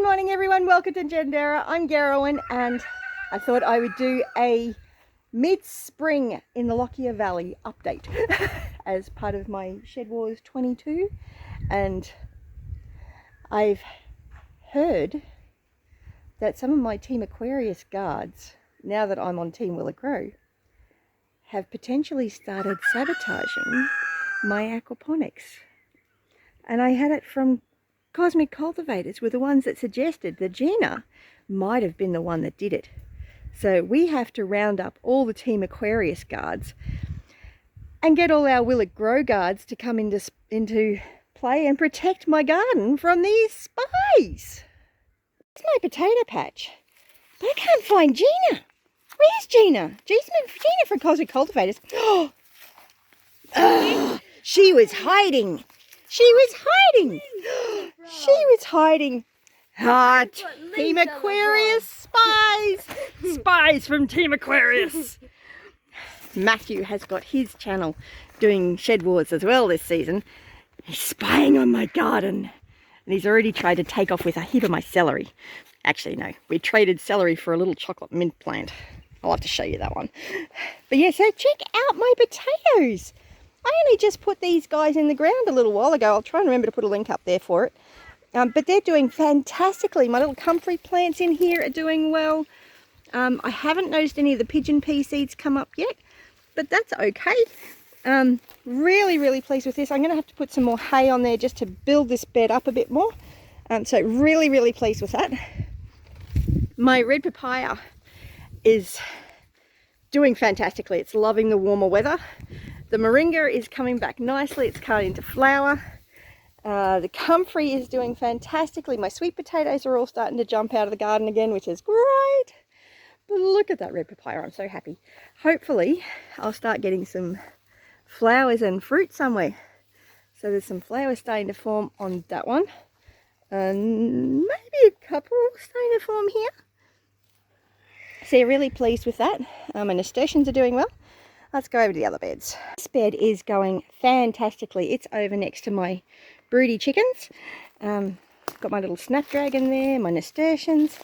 Good morning everyone, welcome to Gendera. I'm Garowyn and I thought I would do a mid-spring in the Lockyer Valley update as part of my SHEDWARS22, and I've heard that some of my Team Aquarius guards, now that I'm on teamwillitgrow, have potentially started sabotaging my aquaponics. And I had it from Cosmic Cultivators, were the ones that suggested that Gina might have been the one that did it. So we have to round up all the Team Aquarius guards and get all our Will It Grow guards to come into play and protect my garden from these spies. It's my potato patch, but I can't find Gina. Where's Gina? Gina from Cosmic Cultivators. Oh, she was hiding. She was hiding. She was hiding. Ah, Team Aquarius spies. Spies from Team Aquarius. Matthew has got his channel doing Shed Wars as well this season. He's spying on my garden. And he's already tried to take off with a heap of my celery. Actually, no. We traded celery for a little chocolate mint plant. I'll have to show you that one. But yeah, so check out my potatoes. I only just put these guys in the ground a little while ago. I'll try and remember to put a link up there for it. But they're doing fantastically. My little comfrey plants in here are doing well. I haven't noticed any of the pigeon pea seeds come up yet, but that's okay. Really, really pleased with this. I'm going to have to put some more hay on there just to build this bed up a bit more. So really, really pleased with that. My red papaya is doing fantastically. It's loving the warmer weather. The moringa is coming back nicely. It's coming into flower. The comfrey is doing fantastically. My sweet potatoes are all starting to jump out of the garden again, which is great. But look at that red papaya. I'm so happy. Hopefully, I'll start getting some flowers and fruit somewhere. So there's some flowers starting to form on that one. And maybe a couple starting to form here. So yeah, really pleased with that. My nasturtiums are doing well. Let's go over to the other beds. This bed is going fantastically. It's over next to my broody chickens. Got my little snapdragon there, my nasturtiums.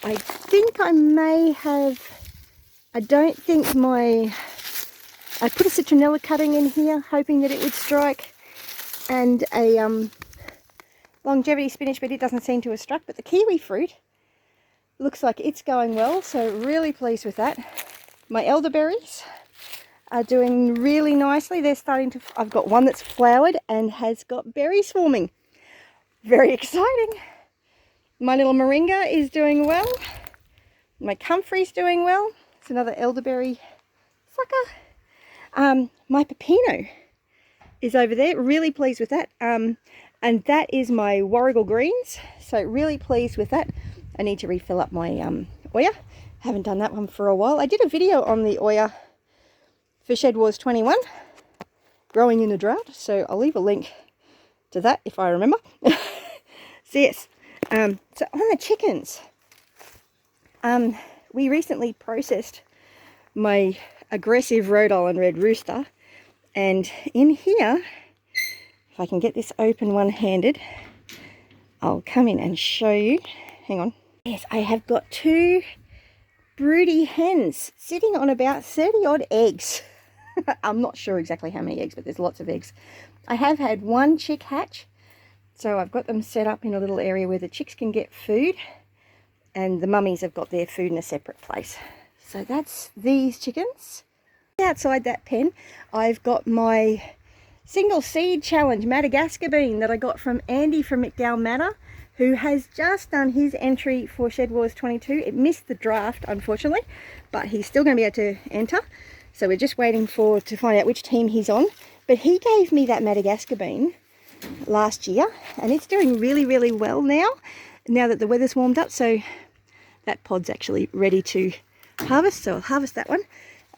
I think I may have, I don't think I put a citronella cutting in here, hoping that it would strike, and a longevity spinach, but it doesn't seem to have struck. But the kiwi fruit looks like it's going well, so really pleased with that. My elderberries are doing really nicely. They're starting to, I've got one that's flowered and has got berries forming. Very exciting. My little moringa is doing well. My comfrey's doing well. It's another elderberry sucker. My pepino is over there. Really pleased with that. And that is my warrigal greens. So really pleased with that. I need to refill up my Oya. Haven't done that one for a while. I did a video on the Oya for SHEDWARS21, growing in a drought, so I'll leave a link to that if I remember. So yes, so on the chickens, we recently processed my aggressive Rhode Island Red Rooster, and in here, if I can get this open one-handed, I'll come in and show you. Hang on. Yes, I have got two broody hens sitting on about 30 odd eggs. I'm not sure exactly how many eggs, but there's lots of eggs. I have had one chick hatch, so I've got them set up in a little area where the chicks can get food, and the mummies have got their food in a separate place. So that's these chickens. Outside that pen, I've got my single seed challenge Madagascar bean that I got from Andy from McDowell Manor, who has just done his entry for SHEDWARS22. It missed the draft, unfortunately, but he's still going to be able to enter. So we're just waiting to find out which team he's on. But he gave me that Madagascar bean last year, and it's doing really, really well now that the weather's warmed up. So that pod's actually ready to harvest, so I'll harvest that one.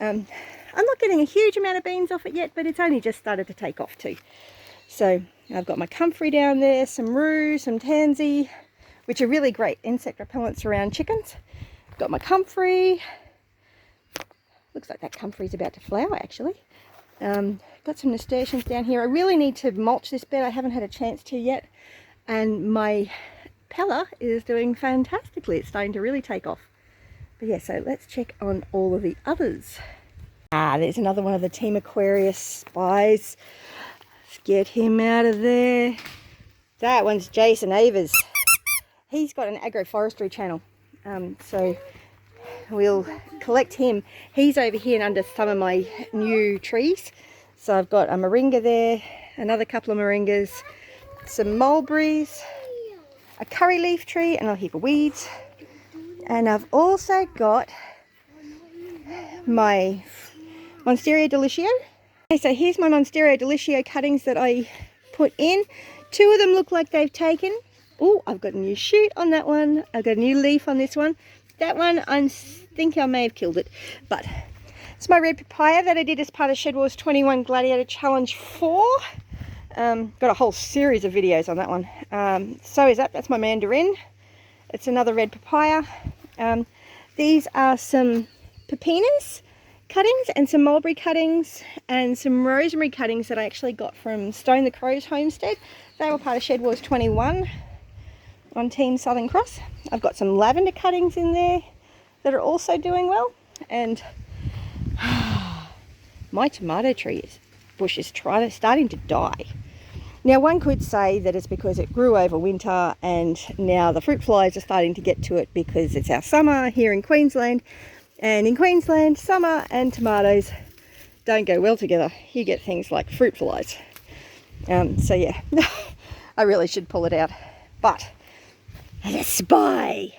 I'm not getting a huge amount of beans off it yet, but it's only just started to take off too. So I've got my comfrey down there, some rue, some tansy, which are really great insect repellents around chickens. Got my comfrey. Looks like that comfrey's about to flower actually. Got some nasturtiums down here. I really need to mulch this bed. I haven't had a chance to yet. And my Pella is doing fantastically. It's starting to really take off. But yeah, so let's check on all of the others. Ah, there's another one of the Team Aquarius spies. Let's get him out of there. That one's Jason Avers. He's got an agroforestry channel. So we'll collect him. He's over here and under some of my new trees. So I've got a moringa there, another couple of moringas, some mulberries, a curry leaf tree, and a heap of weeds. And I've also got my Monsteria delicioso. Okay, so here's my Monsteria delicioso cuttings that I put in. 2 of them look like they've taken. Oh, I've got a new shoot on that one. I've got a new leaf on this one. That one, I think I may have killed it. But it's my red papaya that I did as part of SHEDWARS22 Gladiator Challenge 4. Got a whole series of videos on that one. So is that. That's my mandarin. It's another red papaya. These are some pepinas cuttings and some mulberry cuttings and some rosemary cuttings that I actually got from Stone the Crow's homestead. They were part of SHEDWARS21 on Team Southern Cross. I've got some lavender cuttings in there that are also doing well. And my tomato tree bush is starting to die. Now one could say that it's because it grew over winter and now the fruit flies are starting to get to it because it's our summer here in Queensland. And in Queensland, summer and tomatoes don't go well together. You get things like fruit flies. So yeah, I really should pull it out. But the spy,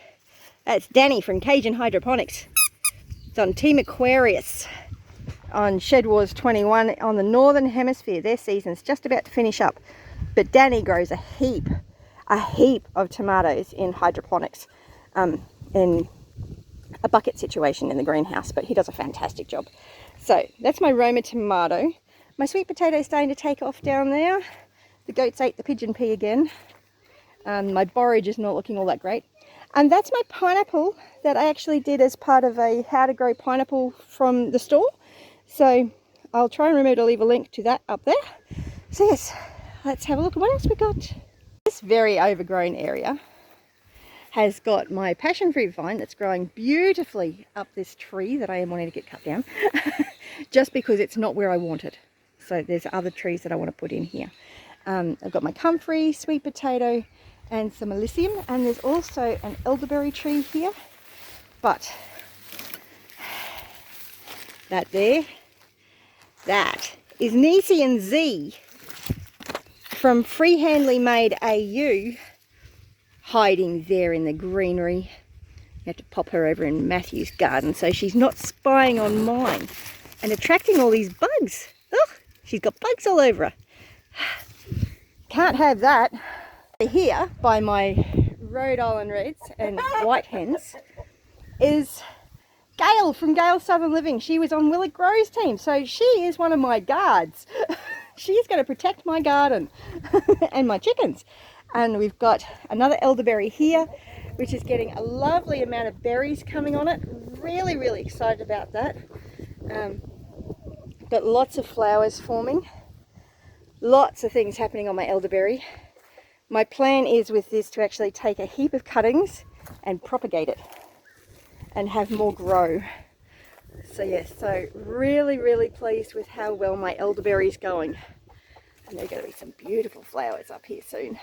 that's Danny from Cajun Hydroponics. It's on Team Aquarius on SHEDWARS21 on the Northern Hemisphere. Their season's just about to finish up. But Danny grows a heap of tomatoes in hydroponics, in a bucket situation in the greenhouse, but he does a fantastic job. So that's my Roma tomato. My sweet potato is starting to take off down there. The goats ate the pigeon pea again. My borage is not looking all that great. And that's my pineapple that I actually did as part of a how to grow pineapple from the store. So I'll try and remember to leave a link to that up there. So yes, let's have a look at what else we got. This very overgrown area has got my passion fruit vine that's growing beautifully up this tree that I am wanting to get cut down just because it's not where I want it. So there's other trees that I want to put in here. I've got my comfrey, sweet potato, and some alyssum, and there's also an elderberry tree here. But that there, that is Niese Z from Freehandly Made AU, hiding there in the greenery. You have to pop her over in Matthew's garden so she's not spying on mine and attracting all these bugs. Oh, she's got bugs all over her. Can't have that. Here by my Rhode Island Reds and White Hens is Gail from Gail Southern Living. She was on Will It Grow's team, so she is one of my guards. She's going to protect my garden and my chickens. And we've got another elderberry here, which is getting a lovely amount of berries coming on it. Really, really excited about that. Got lots of flowers forming. Lots of things happening on my elderberry. My plan is with this to actually take a heap of cuttings and propagate it and have more grow. So yes, so really, really pleased with how well my elderberry is going. And there are going to be some beautiful flowers up here soon.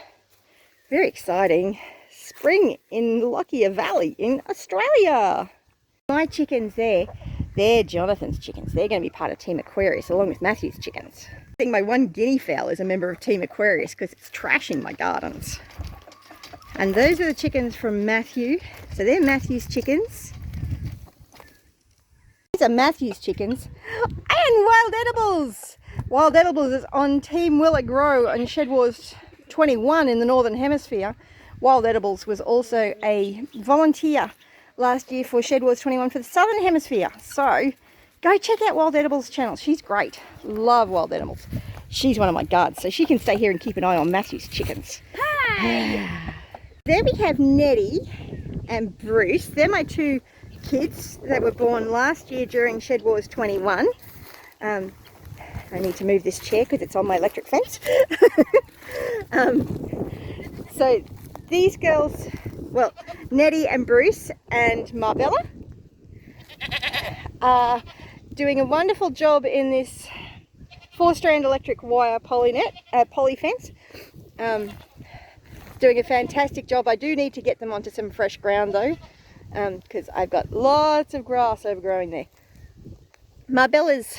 Very exciting. Spring in Lockyer Valley in Australia. My chickens there, they're Jonathan's chickens. They're going to be part of Team Aquarius along with Matthew's chickens. I think my one guinea fowl is a member of Team Aquarius because it's trashing my gardens. And those are the chickens from Matthew. So they're Matthew's chickens. These are Matthew's chickens. And Wild Edibles! Wild Edibles is on Team Will It Grow on SHEDWARS21 in the Northern Hemisphere. Wild Edibles was also a volunteer last year for SHEDWARS21 for the Southern Hemisphere. So go check out Wild Edibles' channel. She's great. Love Wild Edibles. She's one of my guards, so she can stay here and keep an eye on Matthew's chickens. Hi! There we have Nettie and Bruce. They're my two kids that were born last year during SHEDWARS21. I need to move this chair because it's on my electric fence. So these girls, well, Nettie and Bruce and Marbella, are doing a wonderful job in this 4-strand electric wire poly fence. Doing a fantastic job. I do need to get them onto some fresh ground though, because I've got lots of grass overgrowing there. Marbella's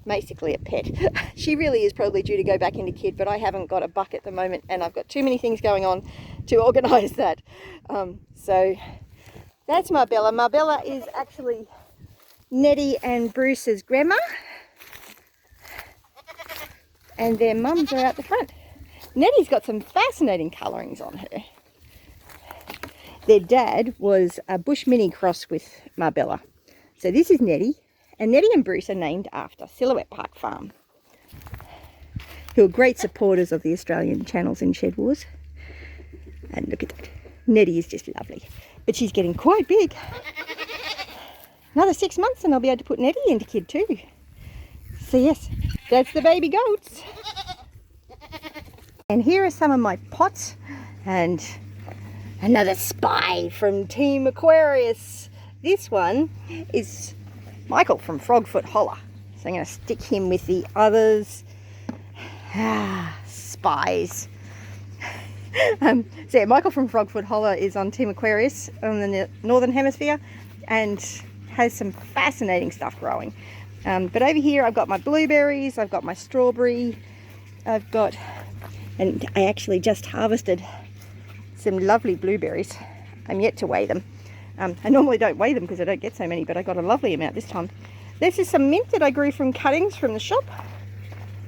basically a pet. She really is probably due to go back into kid, but I haven't got a buck at the moment and I've got too many things going on to organise that. So that's Marbella. Marbella is actually Nettie and Bruce's grandma, and their mums are out the front. Nettie's got some fascinating colourings on her. Their dad was a bush mini cross with Marbella. So this is Nettie, and Nettie and Bruce are named after Silhouette Park Farm, who are great supporters of the Australian channels in Shed Wars. And look at that. Nettie is just lovely, but she's getting quite big. Another 6 months and I'll be able to put Nettie into kid too. So yes, that's the baby goats. And here are some of my pots, and another spy from Team Aquarius. This one is Michael from Frogfoot Hollar. So I'm going to stick him with the others. Spies. So yeah, Michael from Frogfoot Hollar is on Team Aquarius on the Northern Hemisphere and has some fascinating stuff growing. But over here I've got my blueberries, I've got my strawberry, I've got, and I actually just harvested some lovely blueberries. I'm yet to weigh them. I normally don't weigh them because I don't get so many, but I got a lovely amount this time. This is some mint that I grew from cuttings from the shop.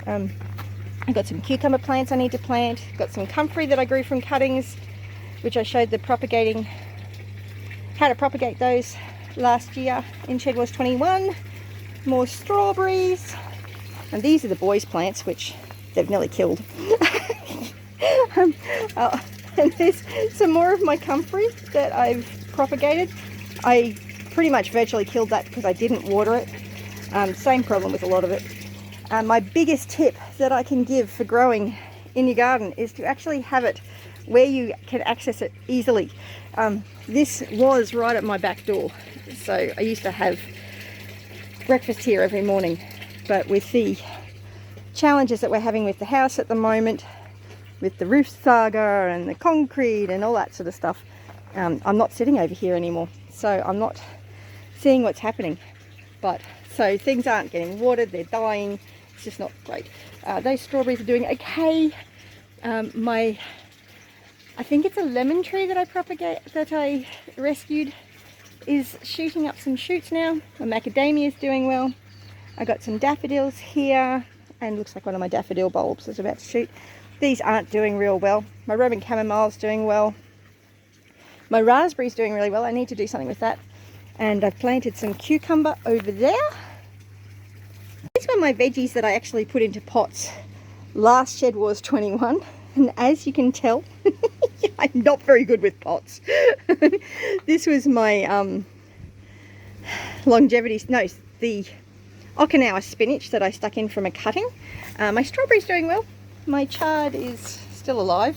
I've got some cucumber plants I need to plant. Got some comfrey that I grew from cuttings, which I showed the propagating, how to propagate those last year in SHEDWARS22. More strawberries, and these are the boys' plants, which they've nearly killed. And there's some more of my comfrey that I've propagated. I pretty much virtually killed that because I didn't water it. Same problem with a lot of it. My biggest tip that I can give for growing in your garden is to actually have it where you can access it easily. This was right at my back door, so I used to have breakfast here every morning, but with the challenges that we're having with the house at the moment, with the roof saga and the concrete and all that sort of stuff, I'm not sitting over here anymore, so I'm not seeing what's happening. But so things aren't getting watered, they're dying. It's just not great. Those strawberries are doing okay. I think it's a lemon tree that I rescued, is shooting up some shoots now. My macadamia is doing well. I got some daffodils here, and looks like one of my daffodil bulbs is about to shoot. These aren't doing real well. My Roman chamomile is doing well. My raspberry is doing really well. I need to do something with that. And I've planted some cucumber over there. These were my veggies that I actually put into pots last SHEDWARS21, and as you can tell, I'm not very good with pots. This was my the Okinawa spinach that I stuck in from a cutting. My strawberry's doing well. My chard is still alive.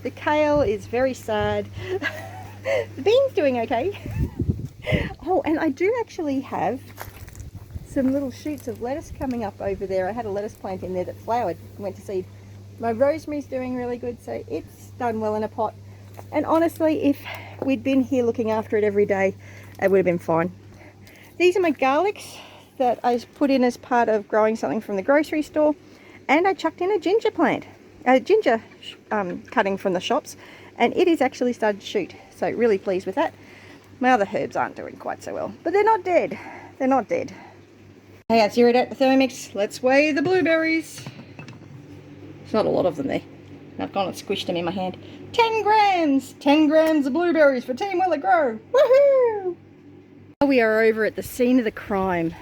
The kale is very sad. The bean's doing okay. Oh, and I do actually have some little shoots of lettuce coming up over there. I had a lettuce plant in there that flowered and went to seed. My rosemary's doing really good, so it's done well in a pot. And honestly, if we'd been here looking after it every day, it would have been fine. These are my garlics that I put in as part of growing something from the grocery store. And I chucked in a ginger plant, a ginger cutting from the shops, and it is actually started to shoot. So really pleased with that. My other herbs aren't doing quite so well, but they're not dead. They're not dead. Hey, I zeroed out the Thermomix. Let's weigh the blueberries. It's not a lot of them there. I've gone and squished them in my hand. 10 grams! 10 grams of blueberries for Team Will It Grow! Woohoo! We are over at the scene of the crime.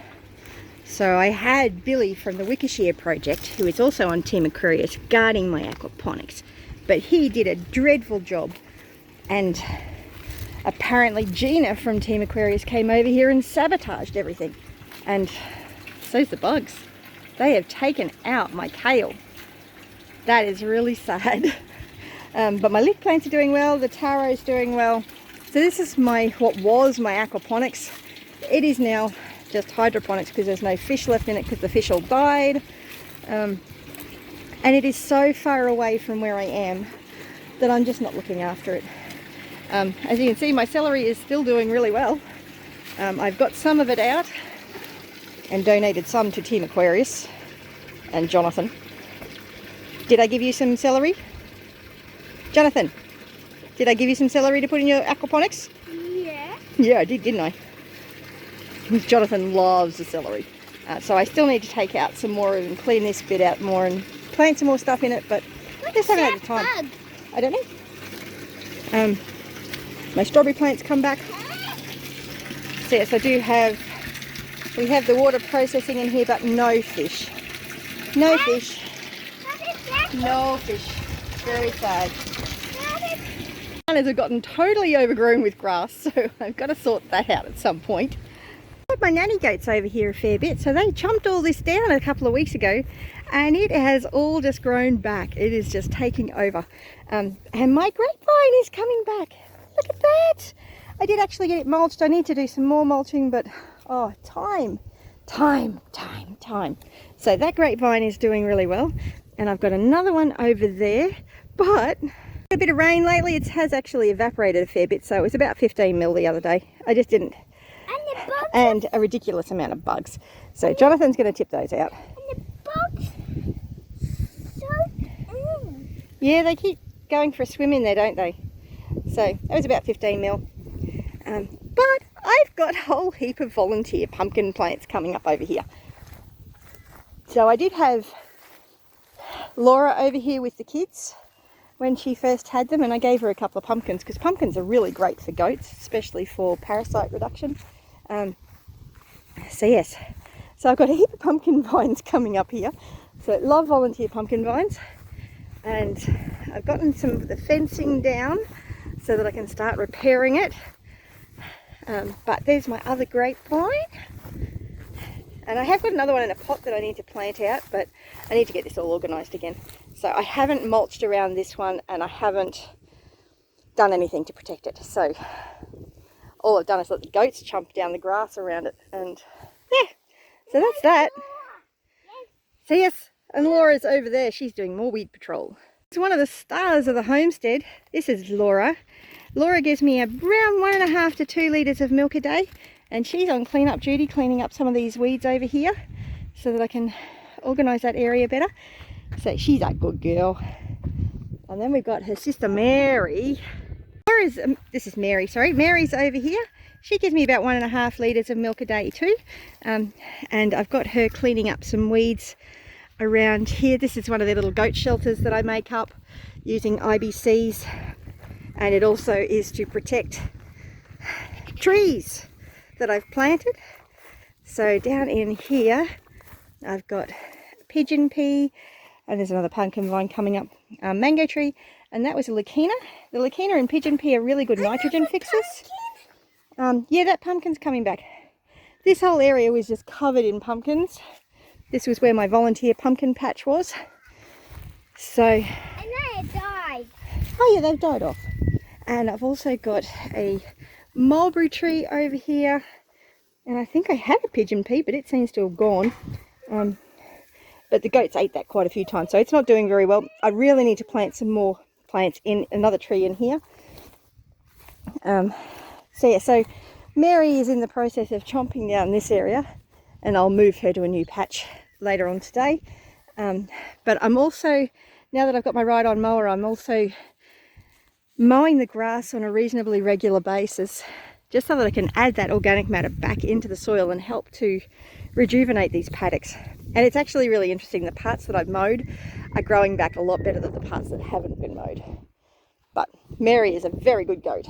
So I had Billy from the Wickershire project, who is also on Team Aquarius, guarding my aquaponics. But he did a dreadful job. And apparently Gina from Team Aquarius came over here and sabotaged everything. And so's the bugs. They have taken out my kale. That is really sad. But my leek plants are doing well, the taro's doing well. So this is what was my aquaponics. It is now just hydroponics because there's no fish left in it because the fish all died. And it is so far away from where I am that I'm just not looking after it. As you can see, my celery is still doing really well. I've got some of it out and donated some to Team Aquarius and Jonathan. Did I give you some celery? Jonathan, did I give you some celery to put in your aquaponics? Yeah. Yeah, I did, didn't I? Jonathan loves the celery. So I still need to take out some more and clean this bit out more and plant some more stuff in it, but I just haven't had the time. Bug? I don't know. My strawberry plants come back. So yes, we have the water processing in here, but no fish. No fish. No fish. Very sad. Bananas have gotten totally overgrown with grass, so I've got to sort that out at some point. I've got my nanny goats over here a fair bit, so they chomped all this down a couple of weeks ago, and it has all just grown back. It is just taking over. And my grapevine is coming back. Look at that. I did actually get it mulched. I need to do some more mulching, but oh, time. So that grapevine is doing really well, and I've got another one over there, but a bit of rain lately. It has actually evaporated a fair bit, so it was about 15 mil the other day. I just didn't. And a ridiculous amount of bugs. So Jonathan's going to tip those out. And the bugs. Yeah, they keep going for a swim in there, don't they? So that was about 15 mil. But I've got a whole heap of volunteer pumpkin plants coming up over here. So I did have Laura over here with the kids when she first had them, and I gave her a couple of pumpkins because pumpkins are really great for goats, especially for parasite reduction. So yes, so I've got a heap of pumpkin vines coming up here. So I love volunteer pumpkin vines, and I've gotten some of the fencing down so that I can start repairing it. But there's my other grapevine, and I have got another one in a pot that I need to plant out, but I need to get this all organised again. So I haven't mulched around this one, and I haven't done anything to protect it. So all I've done is let the goats chomp down the grass around it, and yeah, so that's that. So yes, and Laura's over there. She's doing more weed patrol. It's one of the stars of the homestead. This is Laura. Laura gives me around 1.5 to 2 litres of milk a day, and she's on clean-up duty, cleaning up some of these weeds over here so that I can organise that area better. So she's a good girl. And then we've got her sister Mary. This is Mary, sorry. Mary's over here. She gives me about 1.5 litres of milk a day too. And I've got her cleaning up some weeds around here. This is one of the little goat shelters that I make up using IBCs. And it also is to protect trees that I've planted. So down in here, I've got pigeon pea, and there's another pumpkin vine coming up, mango tree, and that was a leukina. The leukina and pigeon pea are really good nitrogen fixers. Yeah, that pumpkin's coming back. This whole area was just covered in pumpkins. This was where my volunteer pumpkin patch was. So. And then it died. Oh yeah, they've died off. And I've also got a mulberry tree over here, and I think I had a pigeon pea, but it seems to have gone. But the goats ate that quite a few times, so it's not doing very well. I really need to plant some more plants in another tree in here. So yeah, so Mary is in the process of chomping down this area, and I'll move her to a new patch later on today. But I'm also, now that I've got my ride-on mower, I'm also mowing the grass on a reasonably regular basis, just so that I can add that organic matter back into the soil and help to rejuvenate these paddocks. And it's actually really interesting. The parts that I've mowed are growing back a lot better than the parts that haven't been mowed. But Mary is a very good goat.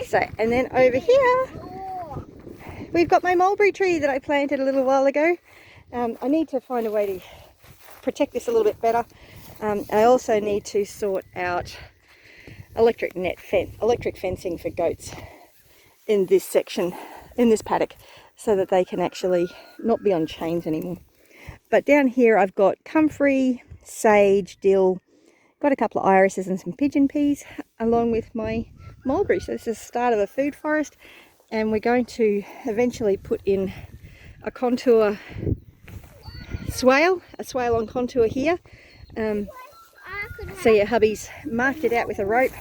So, and then over here, we've got my mulberry tree that I planted a little while ago. I need to find a way to protect this a little bit better. I also need to sort out electric fencing for goats in this section, in this paddock, so that they can actually not be on chains anymore. But down here I've got comfrey, sage, dill, got a couple of irises and some pigeon peas, along with my mulberry. So this is the start of a food forest, and we're going to eventually put in a contour swale, a swale on contour here. So yeah, hubby's marked it out with a rope.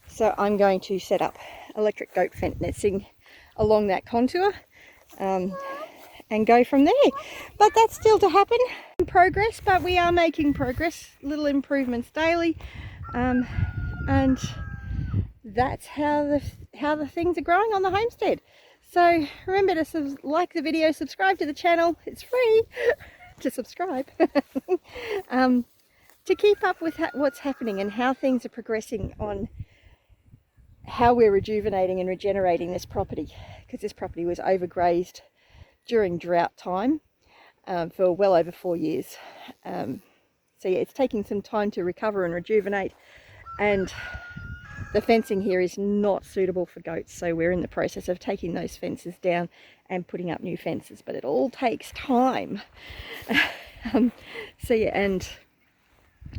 So I'm going to set up electric goat fencing along that contour and go from there. But that's still to happen. In progress, but we are making progress, little improvements daily, and that's how the things are growing on the homestead. So remember to like the video, subscribe to the channel. It's free to subscribe. To keep up with what's happening and how things are progressing on how we're rejuvenating and regenerating this property, because this property was overgrazed during drought time for well over 4 years. So yeah, it's taking some time to recover and rejuvenate, and the fencing here is not suitable for goats, so we're in the process of taking those fences down and putting up new fences, but it all takes time. So yeah, and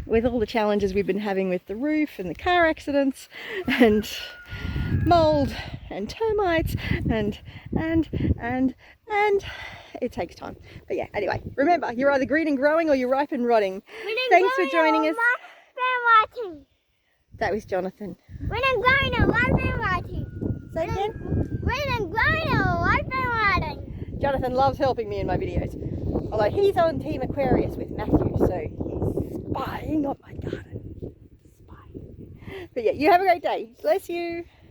with all the challenges we've been having with the roof and the car accidents and mold and termites and it takes time. But yeah, anyway, remember, you're either green and growing or you're ripe and rotting. Thanks for joining us. That was Jonathan. When I'm growing or ripe and rotting. Say again? When I'm growing or ripe and rotting. Jonathan loves helping me in my videos. Although he's on Team Aquarius with Matthew, so he's spying on my garden. Spying. But yeah, you have a great day. Bless you.